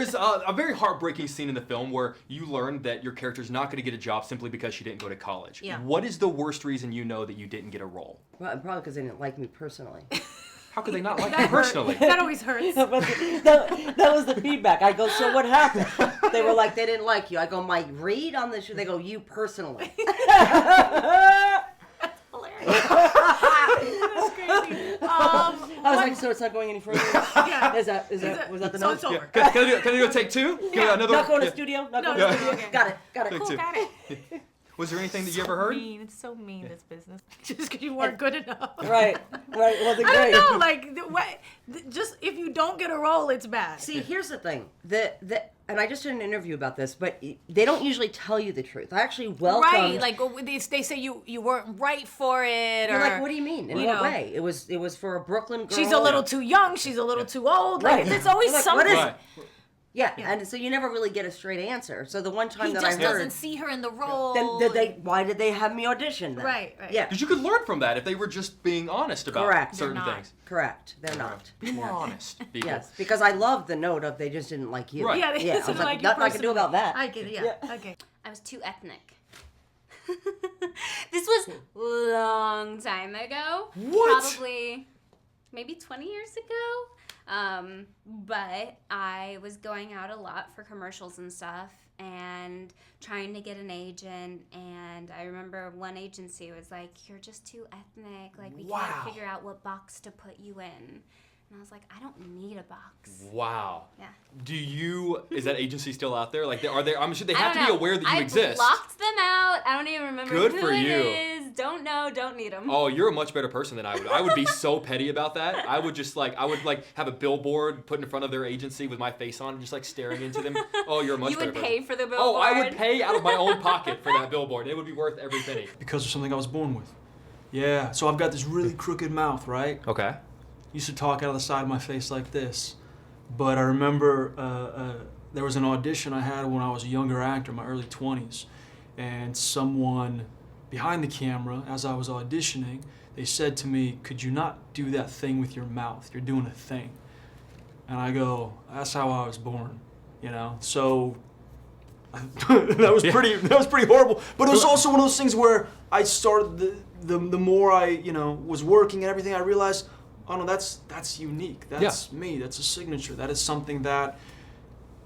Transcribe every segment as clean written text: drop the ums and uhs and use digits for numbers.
is a very heartbreaking scene in the film where you learn that your character's not going to get a job simply because she didn't go to college. Yeah. What is the worst reason you know that you didn't get a role? Well, probably because they didn't like me personally. How could they not like you personally? That always hurts. that was the feedback. I go, so what happened? They were like, they didn't like you. I go, my read on this show. They go, you personally. That's hilarious. That's crazy. I was like, so it's not going any further? Yeah. Was that the So note? it's over. Can I do a take two? Yeah. Another, Not going to studio? Not going to studio? okay. Got it. Take Cool, two. got it. Was there anything that you So ever heard? Mean. It's so mean, this business. Just because you weren't good enough. Right. It wasn't I great. don't know, just if you don't get a role, it's bad. See, here's the thing. And I just did an interview about this, but they don't usually tell you the truth. I actually welcomed... Right, like they say you weren't right for it. You're or, like, what do you mean? In what way? It was for a Brooklyn girl. She's a little too young. She's a little too old. Like, Right. there's always Like, something. what is it? Yeah, and so you never really get a straight answer. So the one time He that just I heard... doesn't see her in the role. Then why did they have me audition then? Right. Yeah. Because you could learn from that if they were just being honest about Correct. certain They're not. things. Correct. They're not. Be more honest, people. Yes, because I love the note of they just didn't like you. Right. Yeah, they Yeah, I just was like, like, you nothing I can do personally. about that. I get it, yeah. Okay. I was too ethnic. This was a long time ago. What? Probably maybe 20 years ago. But I was going out a lot for commercials and stuff and trying to get an agent. And I remember one agency was like, you're just too ethnic. Like, we can't figure out what box to put you in. And I was like, I don't need a box. Wow. Yeah. Is that agency still out there? Like, I'm sure they have to I be don't know. aware that you I exist. blocked them out. I don't even remember Good who for it you. is. Don't know. Don't need them. Oh, you're a much better person than I would. I would be so petty about that. I would have a billboard put in front of their agency with my face on, just like staring into them. Oh, you're a much You better would person. pay for the billboard? Oh, I would pay out of my own pocket for that billboard. It would be worth every penny. Because of something I was born with. Yeah, so I've got this really crooked mouth, right? Okay. Used to talk out of the side of my face like this. But I remember there was an audition I had when I was a younger actor, in my early 20s. And someone behind the camera, as I was auditioning, they said to me, could you not do that thing with your mouth? You're doing a thing. And I go, that's how I was born, you know? So that was pretty horrible. But it was also one of those things where I started, the more I, was working and everything, I realized, oh no, that's unique. That's me. That's a signature. That is something that,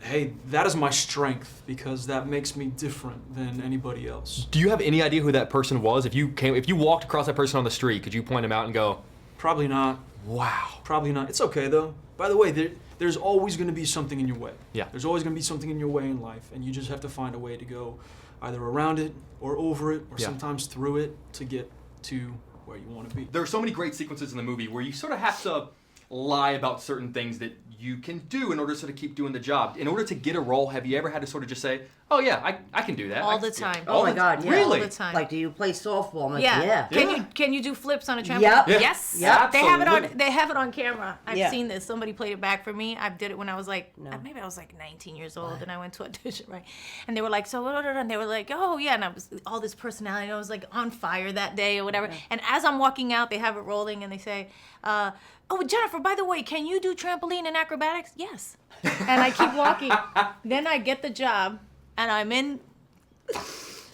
hey, that is my strength because that makes me different than anybody else. Do you have any idea who that person was? If you walked across that person on the street, could you point him out and go, Probably not. wow. Probably not. It's okay though. By the way, there's always going to be something in your way. Yeah. There's always going to be something in your way in life, and you just have to find a way to go either around it or over it or sometimes through it to get to where you want to be. There are so many great sequences in the movie where you sort of have to lie about certain things that you can do in order to sort of keep doing the job. In order to get a role, have you ever had to sort of just say, oh yeah, I can do that. All the time. Oh my God, yeah. Really? All the time. Like, do you play softball? I'm like, Yeah. yeah. Can you do flips on a trampoline? Yep. Yeah. Yes. Yep. They have it on camera. I've Yeah. seen this. Somebody played it back for me. I did it when I was like maybe I was like 19 years old and I went to audition, right? And they were like, so and they were like, oh yeah, and I was all this personality. And I was like on fire that day or whatever. And as I'm walking out, they have it rolling and they say, oh, Jennifer, by the way, can you do trampoline and acrobatics? Yes. And I keep walking. Then I get the job and I'm in,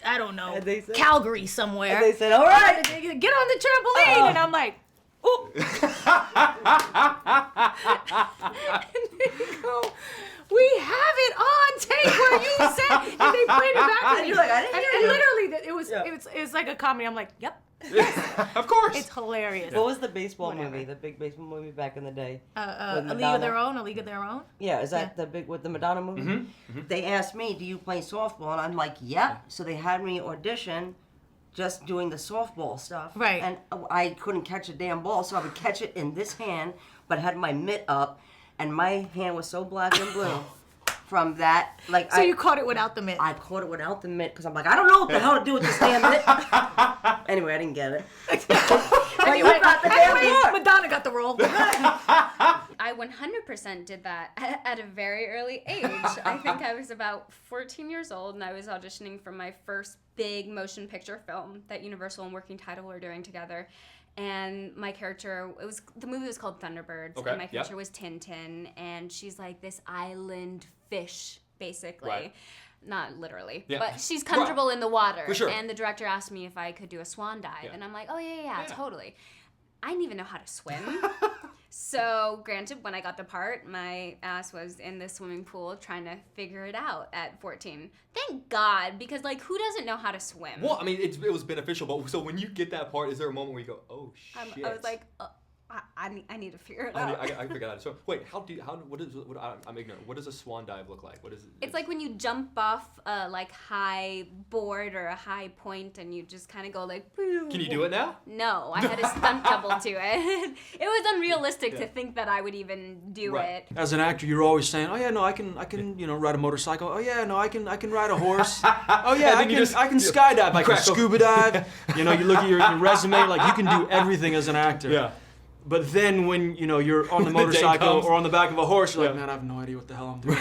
I don't know, And they said- Calgary somewhere. And they said, all right. Get on the trampoline. And I'm like, oh. And they go, we have it on tape where you said, and they played it back to me. And you're like, I didn't hear and you. literally, it was like a comedy. I'm like, yep. Of course. It's hilarious. What was the baseball Whatever. movie? The big baseball movie back in the day? A With League of Madonna? Their Own, A League of Their Own. Yeah, is that the big with the Madonna movie? Mm-hmm. They asked me, do you play softball? And I'm like, yep. So they had me audition just doing the softball stuff. Right. And I couldn't catch a damn ball, so I would catch it in this hand, but had my mitt up, and my hand was so black and blue from that. Like, So you caught it without the mitt. I caught it without the mitt because I'm like, I don't know what the hell to do with this damn mitt. Anyway, I didn't get it. But you got the damn Anyway, part. Madonna got the role. I 100% did that at a very early age. I think I was about 14 years old and I was auditioning for my first big motion picture film that Universal and Working Title were doing together. and my character, the movie was called Thunderbirds, Okay, and my character yep. was Tintin, and she's like this island fish, basically. Right. Not literally, Yeah. but she's comfortable in the water. For sure. And the director asked me if I could do a swan dive, Yeah. and I'm like, oh yeah, totally. I didn't even know how to swim. So, granted, when I got the part, my ass was in the swimming pool trying to figure it out at 14. Thank God, because, like, who doesn't know how to swim? Well, I mean, it was beneficial, but so when you get that part, is there a moment where you go, oh, shit. I was like, I need to figure it I out. figured out. So wait, I'm ignorant. What does a swan dive look like? What is it? It's like when you jump off a like high board or a high point and you just kind of go like. Can you do it now? No, I had a stunt double to it. It was unrealistic to think that I would even do it. As an actor, you're always saying, "Oh yeah, no, I can, ride a motorcycle. Oh yeah, no, I can ride a horse. Oh yeah, I can skydive. I can scuba dive. You look at your resume, like you can do everything as an actor. Yeah. But then when you're on the motorcycle or on the back of a horse, you're like, man, I have no idea what the hell I'm doing.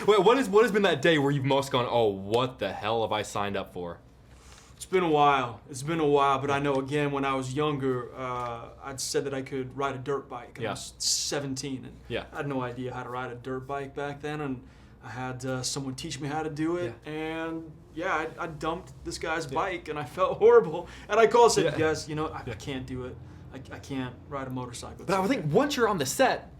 Wait, what has been that day where you've most gone, oh, what the hell have I signed up for? It's been a while. But I know, again, when I was younger, I'd said that I could ride a dirt bike. I was 17, and I had no idea how to ride a dirt bike back then, and I had someone teach me how to do it, and I dumped this guy's bike, and I felt horrible. And I called and said, guys, I can't do it. I can't ride a motorcycle. But I would think once you're on the set,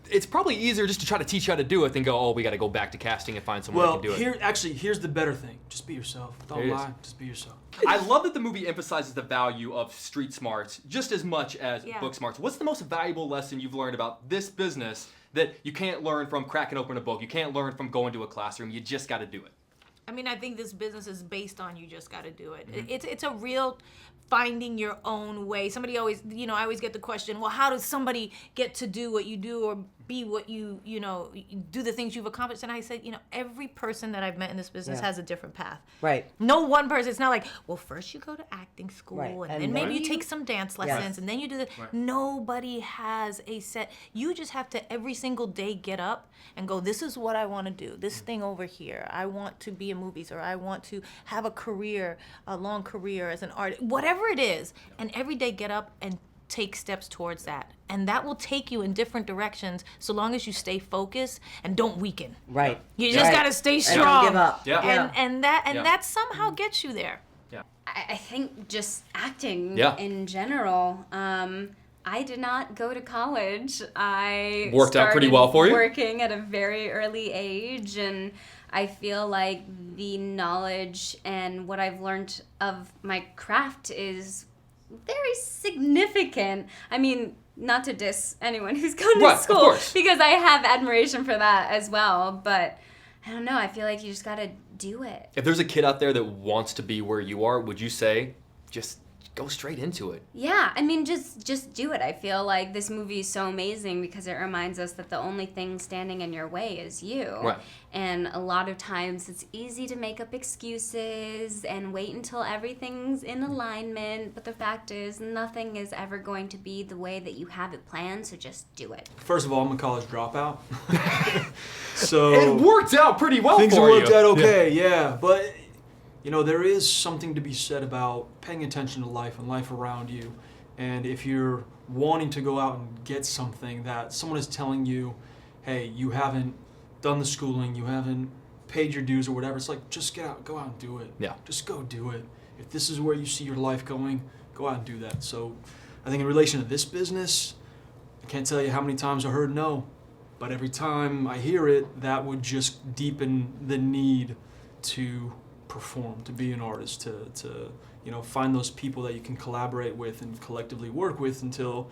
it's probably easier just to try to teach you how to do it than go, oh, we got to go back to casting and find someone who can do it. Here's the better thing. Just be yourself. Don't lie. Just be yourself. I love that the movie emphasizes the value of street smarts just as much as book smarts. What's the most valuable lesson you've learned about this business that you can't learn from cracking open a book? You can't learn from going to a classroom. You just got to do it. I mean, I think this business is based on you just got to do it. Mm-hmm. It's a real finding your own way. Somebody always, I always get the question, well, how does somebody get to do what you do or be what you do the things you've accomplished? And I said, every person that I've met in this business has a different path. Right. No one person. It's not like, well, first you go to acting school and then maybe you you take some dance lessons and then you do the. Right. Nobody has a set. You just have to every single day get up and go, this is what I want to do. This thing over here. I want to be in movies, or I want to have a career, a long career as an artist, whatever it is. And every day get up and take steps towards that. And that will take you in different directions so long as you stay focused and don't weaken. Right. You just got to stay strong. And don't give up. Yeah. And that somehow gets you there. Yeah. I think just acting in general. I did not go to college. I worked out pretty well for you. Working at a very early age, and I feel like the knowledge and what I've learned of my craft is very significant. I mean, not to diss anyone who's gone to school, because I have admiration for that as well, but I don't know, I feel like you just gotta do it. If there's a kid out there that wants to be where you are, would you say just go straight into it? Yeah, I mean, just do it. I feel like this movie is so amazing because it reminds us that the only thing standing in your way is you. Right. And a lot of times it's easy to make up excuses and wait until everything's in alignment, but the fact is nothing is ever going to be the way that you have it planned, so just do it. First of all, I'm a college dropout. So it worked out pretty well for you. Things worked out okay, yeah. But there is something to be said about paying attention to life and life around you. And if you're wanting to go out and get something that someone is telling you, hey, you haven't done the schooling, you haven't paid your dues or whatever, it's like, just go out and do it. Yeah. Just go do it. If this is where you see your life going, go out and do that. So I think in relation to this business, I can't tell you how many times I heard no, but every time I hear it, that would just deepen the need to perform, to be an artist, to find those people that you can collaborate with and collectively work with until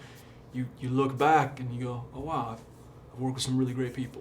you look back and you go, oh wow, I've worked with some really great people.